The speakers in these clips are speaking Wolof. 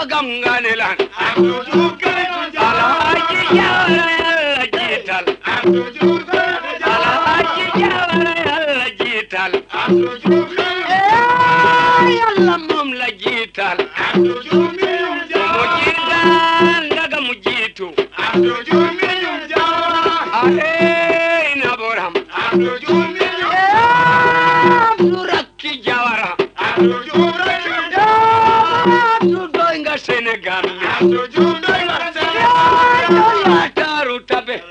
Gam Ganilan. Mujinda ndaga mujitu. Ahe inaboram. Abduraki Jawara. Abdudoinga Senegal. Yataru tabe.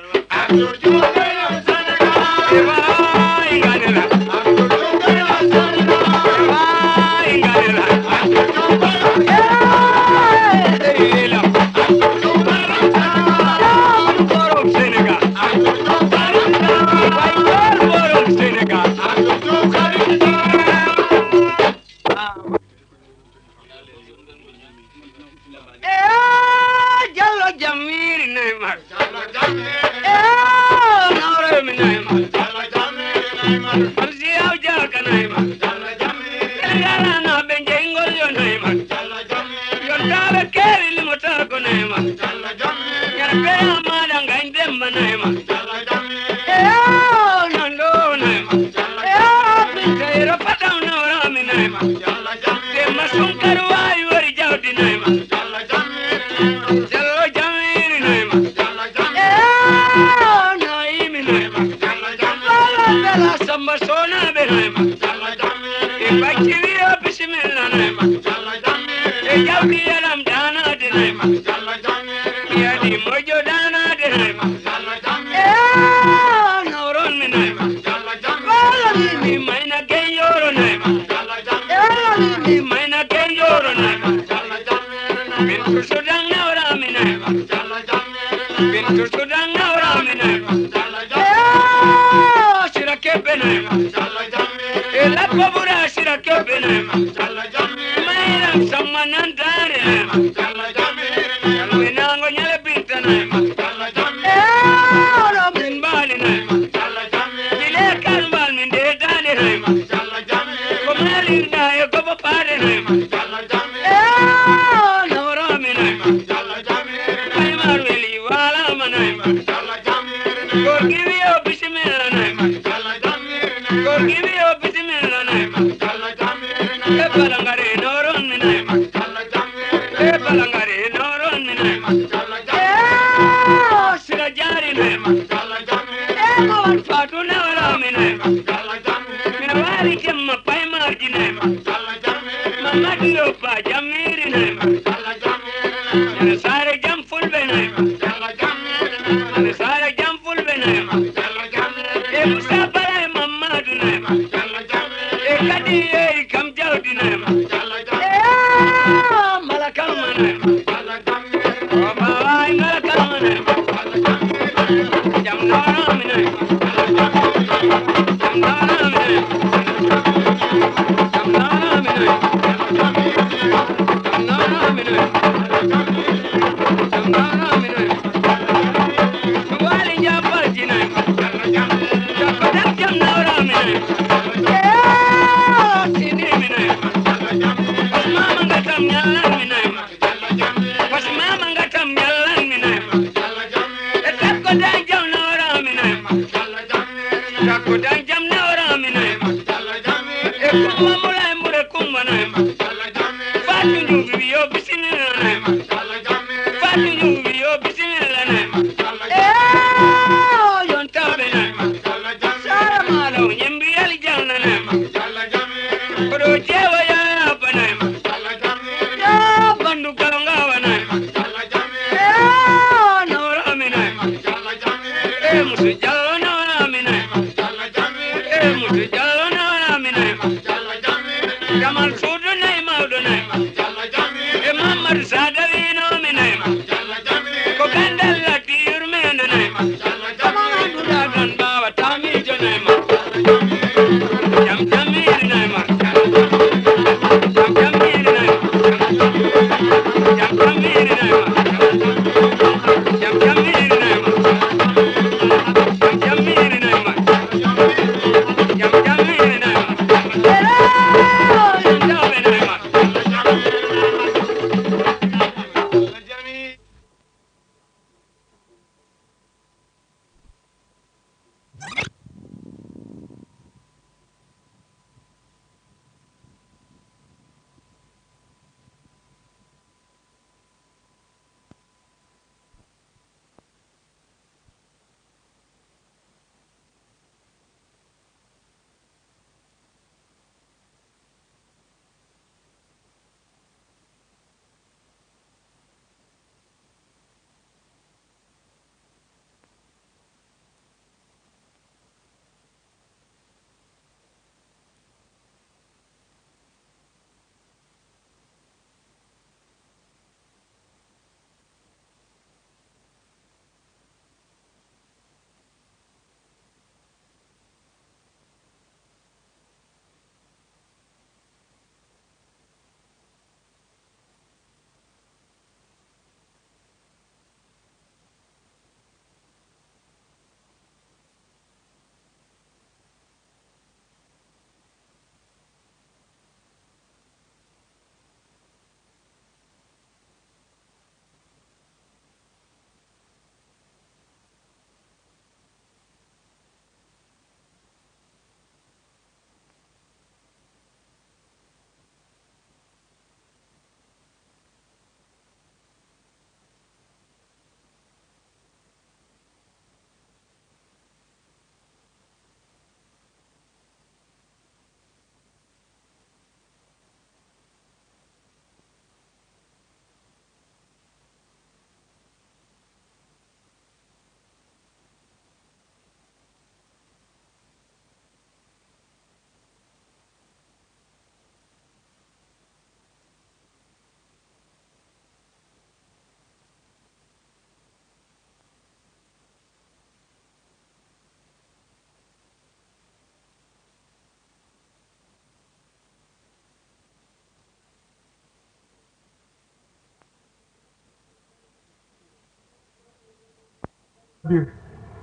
biir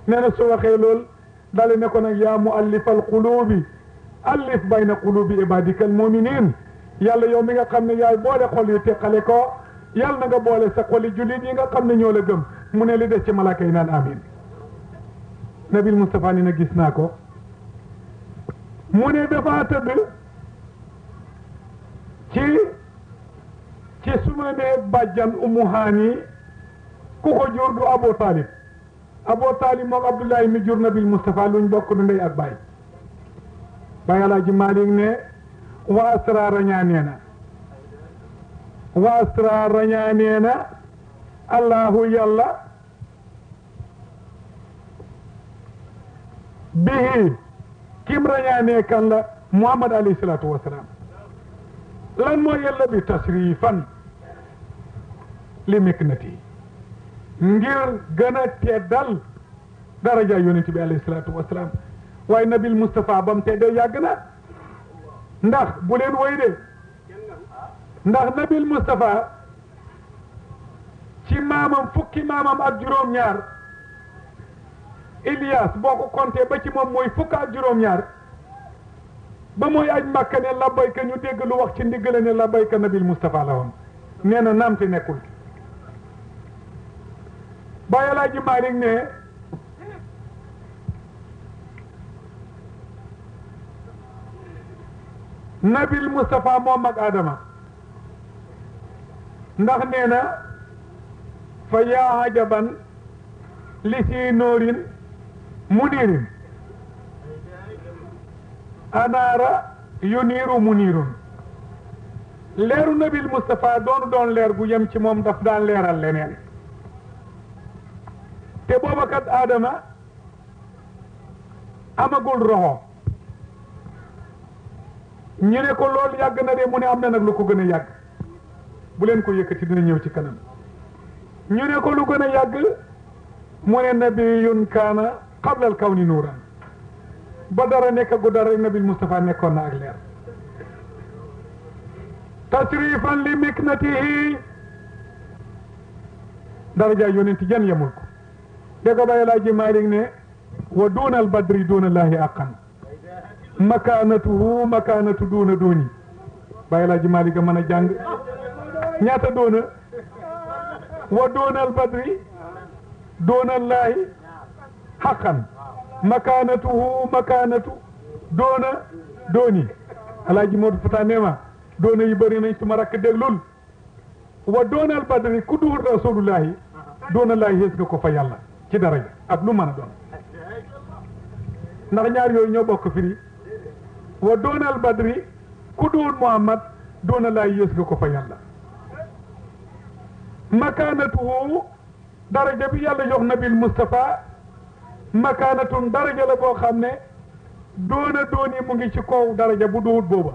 nee na su waxee lool dale ne ko nag yaa muallifal qulubi allif bayna qulubi ibadikal muminin yàlla yow mi nga xam ne yaay boole xol yu teqale ko yàlla na nga boole sa xoli jullit yi nga xam ne ñoo la gëm mu ne li des ci malaaka yi naan amin nabil Moustapha ni na gis naa ko mu ne dafa tëdd ci suma ne bàjjan Umu Haani ku ko jur du Abu Talib Abu Talib moom Abdoulaye mi jur nabil Moustapha luñ bokk du ndey ak baay Baay Alaaji Maalik ne wa asra rañaanee na allahu yàlla bihi kim rañaanee kan la Muhammad alayhi salaatu wasalaam lan moo yàlla bi tasrifan li miknati ngir gën a teddal daraja yonent bi alayhi salaatu wasalaam waaye nabil Moustapha bam teddee yàgg na ndax bu leen woy de ndax nabil Moustapha ci maamam fukki maamam ak juróom-ñaar Ilias boo ko compté ba ci moom mooy fukk ak juróom-ñaar ba mooy aj Makka ne labbayka ñu dégg lu wax ci ndiggale ne labbayka nabil Moustapha la woon nee na naam te nekkul Baay Alaaji Maalik ne nabil Moustapha moom ak Adama ndax nee na fa yaa ajaban li si noorin munirin anaara yuniiru muniirun leeru nabil Moustapha doon leer bu yem ci moom daf daan leeral leneen te booba kat Adama amagul roxo ñu ne ko loolu yàgg na de mu ne am na nag lu ko gën a yàgg bu leen ko yëkkati dina ñëw ci kanam ñu ne ko lu gën a yàgg mu ne nabiyun kaana qablal kawni nuuran ba dara nekk gu dara nabil Moustapha nekkoon na ak leer tasrifan li miknatihi daraja yonent jan yemul ko dégg nga Baay Alaaji Maalik ne wa duunal badri duunallaahi aqan makaanatuhu makaanatu duuna duuni Baay Alaaji Maalik a mën a jàng ñaata doona wa duunal badri duunallaahi aqan makaanatuhu makaanatu doona dooni Alaaji Moodu Fata neema doona yi bëri nañ suma rakk déglul wa doonal badri ku duur rasulullahi doonallaahi yées nga ko fa yàlla ci daraja ak lu mën a doon ndax ñaar yooyu ñoo bokk firi wa doonal badri ku duur Muhammad doonallaahi yées nga ko fa yàlla makaanatuhu daraja bi yàlla jox nabil Moustapha makaanatun daraja la boo xam ne doona dooni mu ngi ci kaw daraja bu duwut booba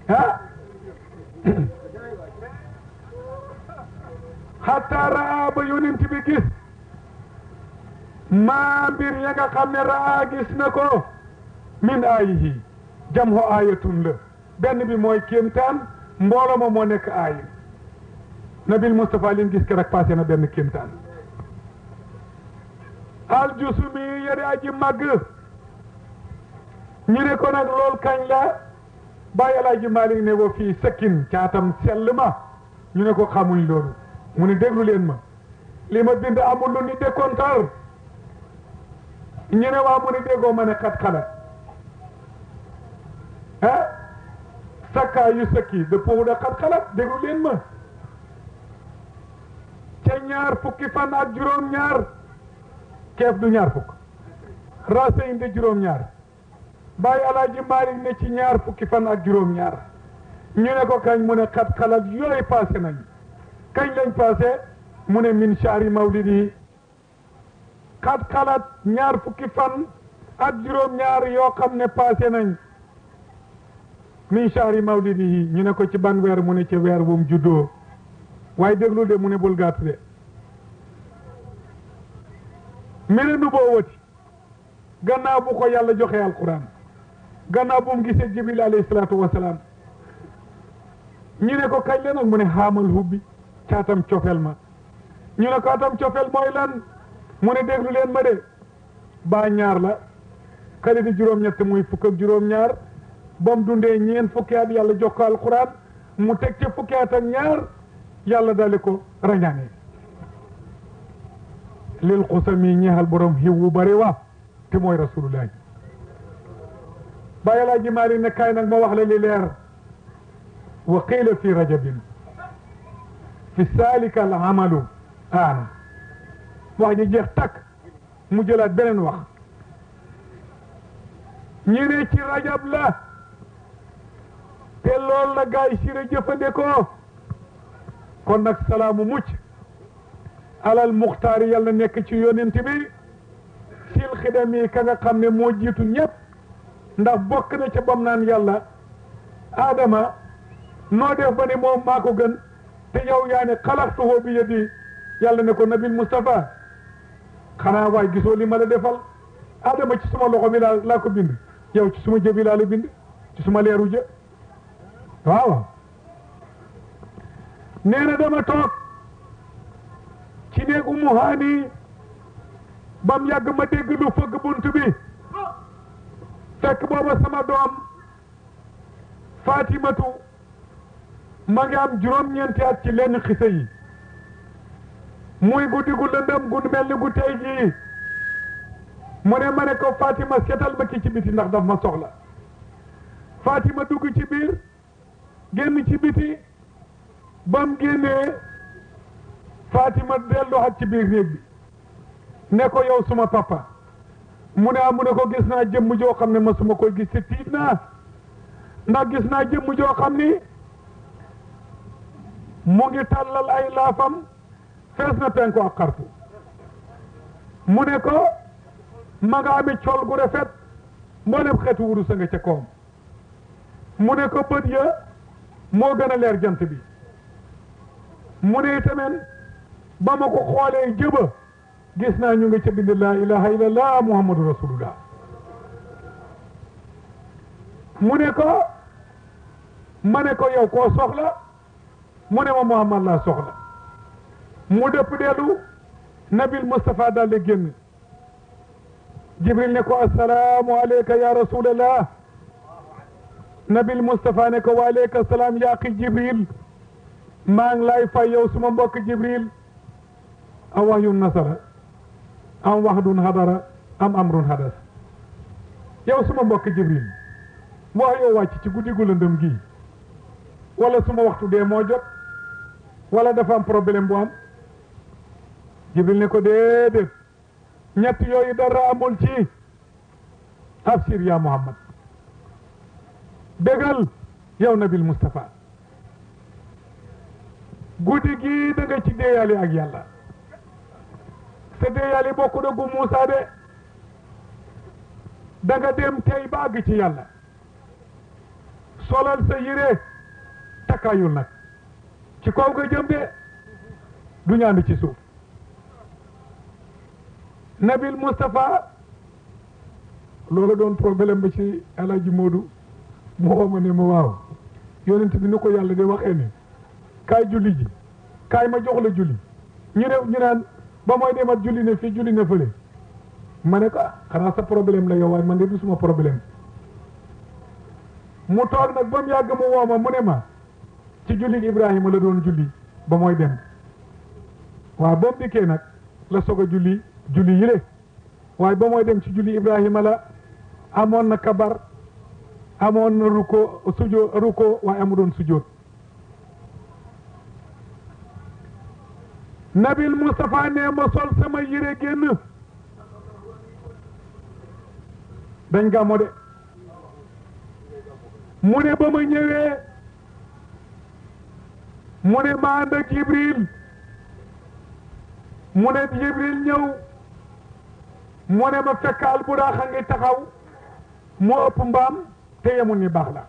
ah hatta raa ba yonent bi gis maa mbir ya nga xam ne raa gis na ko min aayihi jamho aayatun la benn bi mooy kéemtaan mbooloo ma moo nekk aaya nabil Moustapha lim gis keroog passé na benn kéemtaan aljusumi yëre aji màgg ñu ne ko nag lool kañ la Baay Alaaji Maalik ne wa fii sëkkin caatam sell ma ñu ne ko xamuñ loolu mu ne déglu leen ma li ma bind amul lu ni dékontar ñu ne waa mu ne déggoo ma ne xat xalat ah sakkaa yu sëkki de pou da xat xalat déglu leen ma ca ñaar fukki fan ak juróom-ñaar keef du ñaar fukk rase inde juróom-ñaar Baay Alaaji Maalik ne ci ñaar fukki fan ak juróom-ñaar ñu ne ko kañ mu ne xat xalat yooyu passé nañ kañ lañ passé mu ne min shahri mawlidi xat xalat ñaar fukki fan ak juróom-ñaar yoo xam ne passé nañ min shahri mawlidi ñu ne ko ci ban weer mu ne ci weer bu mu juddoo waaye déglu de mu ne bul gàtt de mene nu boo wati gannaaw bu ko yàlla joxe alquran gannaaw bu mu gisee jibril alayhi salaatu wasalaam ñu ne ko kañ la nag mu ne xaamal hubbi caatam cofeel ma ñu ne ko atam cofeel mooy lan mu ne déglu leen ma de baa ñaar la kali di juróom-ñett muy fukk ak juróom-ñaar ba mu dundee ñeent fukki at yàlla jox ko alquran mu teg ca fukki at ak ñaar yàlla dali ko rañaane lil xusami ñeexal borom xiw wu bari wa te mooy rasulullahi bàyyi laa ji maali ne kaay nag ma wax la li leer wa qiila fi rajabin fi saalika al amalu aana wax ji jeex takk mu jëlaat beneen wax ñi ne ci rajab la te lool la gaay sira jëfandikoo kon nag salaamu mucc alal muxtaari yàlla nekk ci yonent bi sil xidami ka nga xam ne moo jiitu ñëpp ndax bokk na ca bam naan yàlla Adama noo def ba ni moom maa ko gën te yow yaa ne xalaxtuhu bi yadi yàlla ne ko nabil Mustafa xanaa waay gisoo li ma la defal Adama ci suma loxo bi laa ko bind yow ci suma jëbi laa la bind ci suma leeru jë waaw nee na dama toog ci néegu mu haani bam yàgg ma dégg lu fëgg bunt bi fekk booba sama doom Fatimatu ma ngi am juróom-ñeenti at ci lenn xisa yi muy guddi gu lëndëm gu mel ni gu tey jii mu ne ma ne ko Fatima seetal ma ki ci biti ndax daf ma soxla Fatima dugg ci biir génn ci biti bam génnee Fatima delluwaat ci biir néeg bi ne ko yow suma papa mu ne mu ne ko gis naa jëmm joo xam ne masuma koy gis te tiit naa ndax gis naa jëmm joo xam ni mu ngi tàllal ay laafam fees na penku ak xartu mu ne ko ma nga amee col gu rafet mboolem xeetu wurus a nga ca koom mu ne ko bët ya moo gën a leer jant bi mu ne tamit ba ma ko xoolee jëba gis naa ñu ngi ca bind laa ilaha illallah muhammadu rasulullah mu ne ko ma ne ko yow koo soxla mu ne ma muhammad laa soxla mu dëpp dellu nabil Mustafa daal di génn jibril ne ko assalaamu aleyka ya rasulallah nabil Mustafa ne ko wa aleyka salaam ya axi jibril maa ngi lay fay yow suma mbokk jibril am wahyun nasara am wahdun hadara am amrun hadas yow suma mbokk jibril wax yow wàcc ci guddi gu lëndëm gi wala suma waxtu dee moo jot wala dafa am problème bu am jibril ne ko déedéet ñett yooyu dara amul ci absir ya muhammad bégal yow nabil Mustafa guddi gi da nga ci déeyali ak yàlla sa déeyali bokku da gu Muusa de da nga dem tey ba àgg ci yàlla solal sa yére takkaayul nag ci kaw nga jëm de du ñaandi ci suuf nabil Mustafa loolu doon problème ba ci Alaaji Moodu mu xooma ne ma waaw yonent bi ni ko yàlla de waxee ne kaay julli ji kaay ma jox la julli ñu naan ba mooy demat julli ne fii julli ne fële ma ne ko xanaa sa problème la yow waaye man de du suma problème mu toog nag ba mu yàgg mu wooma mu ne ma ci julli Ibrahima la doon julli ba mooy dem waaw ba mu dikkee nag la soog a julli yile waaye ba mooy dem ci julli Ibrahima la amoon na kabar amoon na ruko waaye amu doon sujjóot nabil Mustafa ne ma sol sama yére génn dañ gàmmo de mu ne ba ma ñëwee mu ne ma ànd ak Jibril mu ne Jibril ñëw mu ne ma fekk alburaaxa ngi taxaw moo ëpp mbaam te yemul ni baax la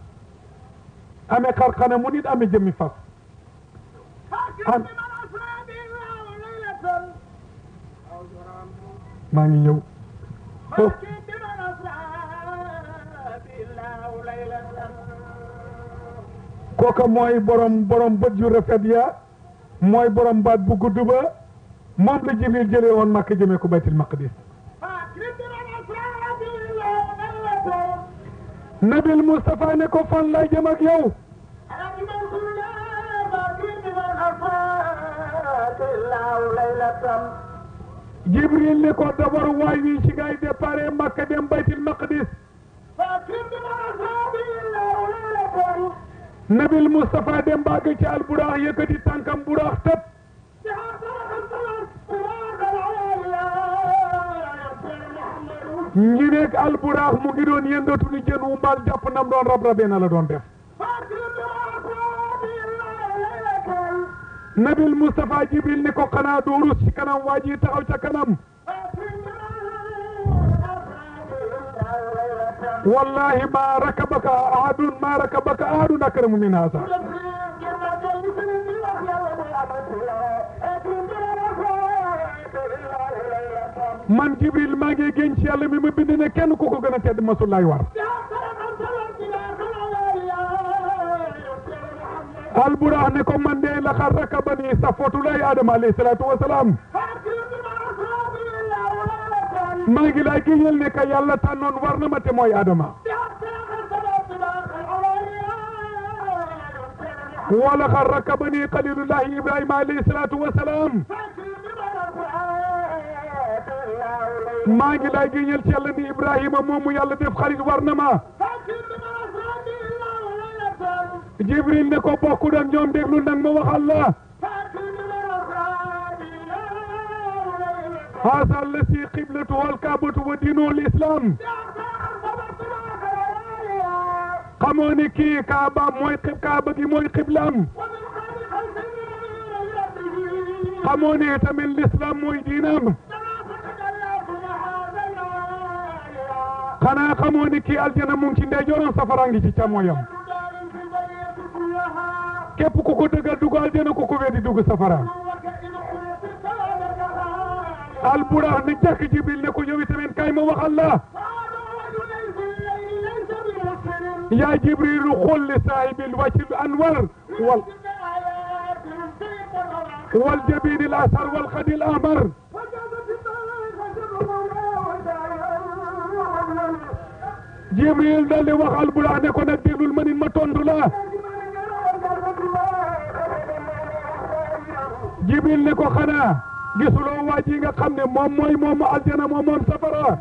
amee xarxana mu nit amee jëmmi fas maa ngi ñëw kooka mooy borom bët yu rafet ya mooy borom baat bu gudd ba moom la Jibril jëlee woon Makka jëmee ko Baytul Maqdis Nabil Moustapha ne ko fan lay jëm ak yow Jibril ne ko dabar waay wi ci ngay départ Makka dem Baytul Maqdis Nabil Moustapha dem baag ci alburaax yëkkati tànkam buraax tëb ñi nekk alburaax mu ngi doon yëngatu ni jën wu mbaal jàpp nam doon rab-rabee na la doon def Nabil Moustapha Jibril ne ko xanaa doo rus ci kanam waa ji taxaw ca kanam wallahi ma rakabaka ahadun akramu min hada man Jibril maa ngi génn ci yàlla mi ma bind ne kenn ku ko gën a tedd masul lay war alburax ne ko man de laqad rakabani safatulay Adama alayhi salaatu wa salaam maa ngi lay génneel ne ka yàlla tànnoon war na ma te mooy Adama wa laqad rakabani xalilullahi Ibrahima alayhi salaatu wa salaam maa ngi lay génneel ci yàlla ni Ibrahima moomu yàlla def xarit war na ma Jibril ne ko bokku ak ñoom déglu nag ma waxal la haasa allati qiblatuhu alkaabatu wa diinuhu alislam xamoo ne kii kaaba mooy kaaba gi mooy qiblam xamoo ne tamit l'islam mooy diinam xanaa xamoo ne kii aljana mu ngi ci ndeyjooram safara ngi ci càmmoñam képp ku ko dëggal dugg aljana ku ko weddi dugg safara alburax ne jàkk Jibril ne ko yow tamit kay ma waxal la yaa Jibril xul li saahibil wajhil anwar wal jabinil asar wal xadil ahmar Jibril dal di wax alburax ne ko nag déglul ma nit ma tontu la Jibril ne ko xanaa gisuloo waa ji nga xam ne moom moomu aljana moom safara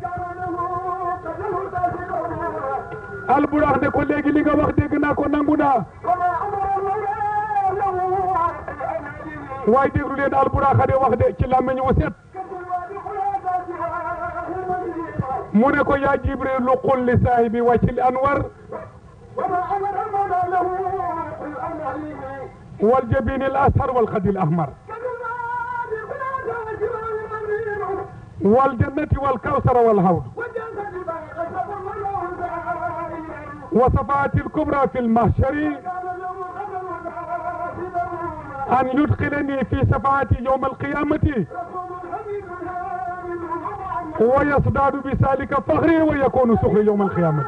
alburax ne ko léegi li nga wax dégg naa ko nangu naa waaye déglu leen alburax de wax de ci làmmiñ wu set mu ne ko yaa Jibril qul li saahibi wajhil anwar wal jabinil ashar wal xadil ahmar والجنة والكوثر والهود وصفات الكبرى في المحشر أن يدخلني في شفاعة يوم القيامة ويصداد بذلك فخري ويكون سخري يوم القيامة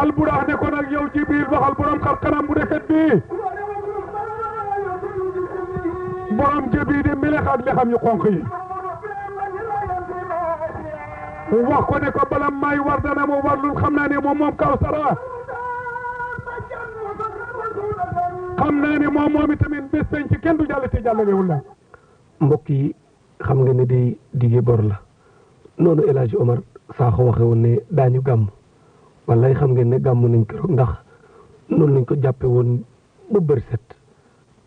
البراح نكون يوم جبريل وخال برام خلقنا مرفت بي borom jëbi de melex ak li xam yu xonq yi wax ko ne ko bala may war dana mu warlul xam naa ne moom Kawsara xam naa ne moom itamit bés peñ ci kenn du jàll te jàllalewul la mbokk yi xam nga ne day digge bor la noonu El Hadji Omar Sakho waxe woon ne daañu gàmm wallaay xam ngeen ne gàmm nañ keroog ndax noonu lañ ko jàppe woon ba bër set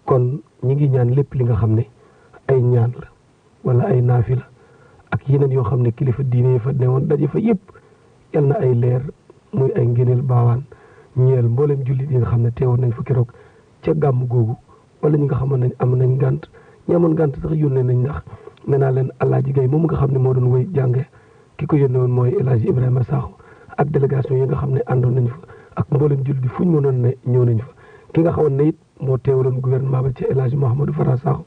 kon ñi ngi ñaan lépp li nga xam ne ay ñaan la wala ay naafi la ak yeneen yoo xam ne kilifa diine fa ne woon daje fa yëpp yal na ay leer muy ay ngëneel baawaan ñeel mboolem jullit yi nga xam ne teewoon nañ fa keroog ca gàmm googu wala ñi nga xamoon nañ am nañ gànt ñi amoon gànt sax yónnee nañ ndax nee naa leen Alaaji Gay moom nga xam ne moo doon woy jànge ki ko yónnee woon mooy El Hadji Ibrahima Sakho ak délégation yi nga xam ne àndoon nañ fa ak mboolem jullit fuñ mënoon ne ñëw nañ fa ki nga xamoon ne it moo teewaloon gouvernement ba ci El Hadji Mouhamadou Fara Sakho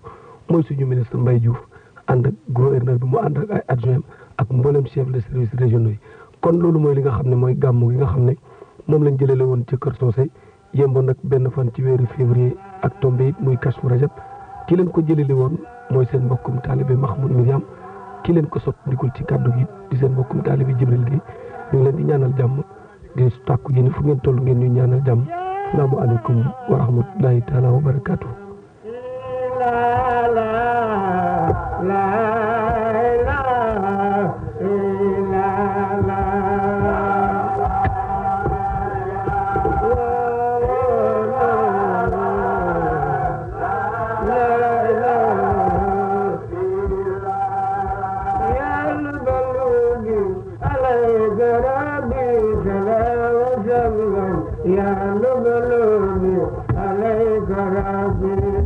mooy suñu ministre Mbaye Diouf ànd ak gouverneur bi mu ànd ak ay adjoint ak mboolem chef de service régionaux yi kon loolu mooy li nga xam ne mooy gàmmu gi nga xam ne moom lañ jëlale woon ci Kër Socé yemboon nag benn fan ci weeru février ak tombé it muy Kashfu Rajab ki leen ko jëleli woon mooy seen mbokkum taalibe Mahmoud Miriam ki leen ko sot ndigul ci kàddu gi di seen mbokkum taalibe Jibril gi ñu ngi leen di ñaanal jàmm di tàkku yéen fu ngeen toll ngeen ñu ñaanal jàmm salaamu aleykum wa rahmatullahi taala wa barakaatu. يا لبلوبي عليك ربي